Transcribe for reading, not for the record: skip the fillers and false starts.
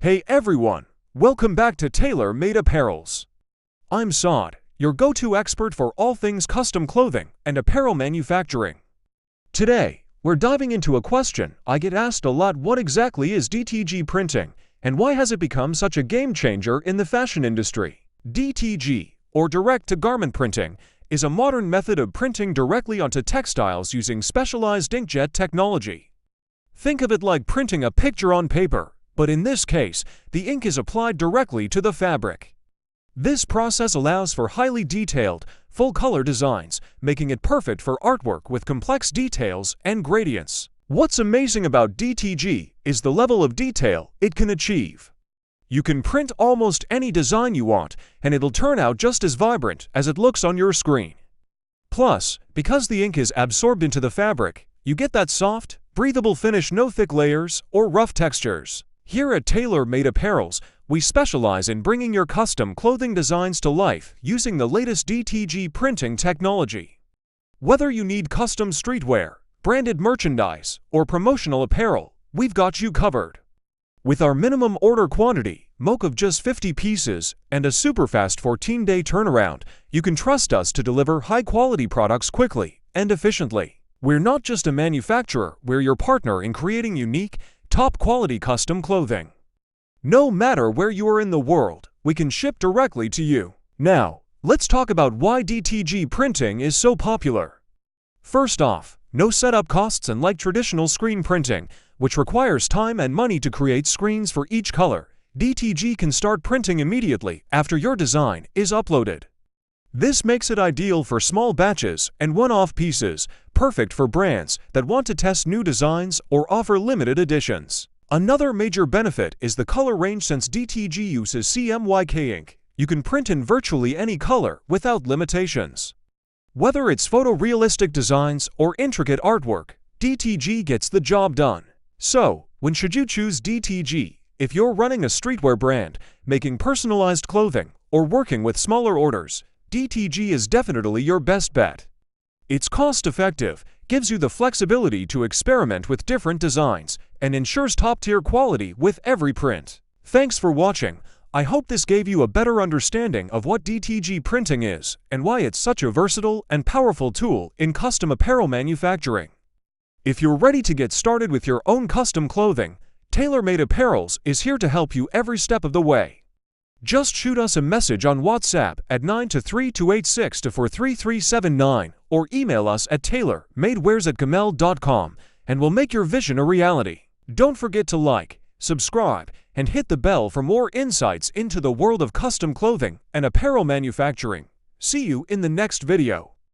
Hey everyone, welcome back to Tailor Made Apparels. I'm Saad, your go-to expert for all things custom clothing and apparel manufacturing. Today, we're diving into a question I get asked a lot: what exactly is DTG printing, and why has it become such a game changer in the fashion industry? DTG, or direct-to-garment printing, is a modern method of printing directly onto textiles using specialized inkjet technology. Think of it like printing a picture on paper, but in this case, the ink is applied directly to the fabric. This process allows for highly detailed, full-color designs, making it perfect for artwork with complex details and gradients. What's amazing about DTG is the level of detail it can achieve. You can print almost any design you want, and it'll turn out just as vibrant as it looks on your screen. Plus, because the ink is absorbed into the fabric, you get that soft, breathable finish, no thick layers or rough textures. Here at Tailor Made Apparels, we specialize in bringing your custom clothing designs to life using the latest DTG printing technology. Whether you need custom streetwear, branded merchandise, or promotional apparel, we've got you covered. With our minimum order quantity, of just 50 pieces, and a super fast 14-day turnaround, you can trust us to deliver high-quality products quickly and efficiently. We're not just a manufacturer, we're your partner in creating unique, top-quality custom clothing. No matter where you are in the world, we can ship directly to you. Now, let's talk about why DTG printing is so popular. First off, no setup costs. Unlike traditional screen printing, which requires time and money to create screens for each color, DTG can start printing immediately after your design is uploaded. This makes it ideal for small batches and one-off pieces, perfect for brands that want to test new designs or offer limited editions. Another major benefit is the color range. Since DTG uses CMYK ink, you can print in virtually any color without limitations. Whether it's photorealistic designs or intricate artwork, DTG gets the job done. So, when should you choose DTG? If you're running a streetwear brand, making personalized clothing, or working with smaller orders, DTG is definitely your best bet. It's cost-effective, gives you the flexibility to experiment with different designs, and ensures top-tier quality with every print. Thanks for watching. I hope this gave you a better understanding of what DTG printing is and why it's such a versatile and powerful tool in custom apparel manufacturing. If you're ready to get started with your own custom clothing, Tailor Made Apparels is here to help you every step of the way. Just shoot us a message on WhatsApp at 923-286-43379 or email us at tailormadewares@gmail.com and we'll make your vision a reality. Don't forget to like, subscribe, and hit the bell for more insights into the world of custom clothing and apparel manufacturing. See you in the next video.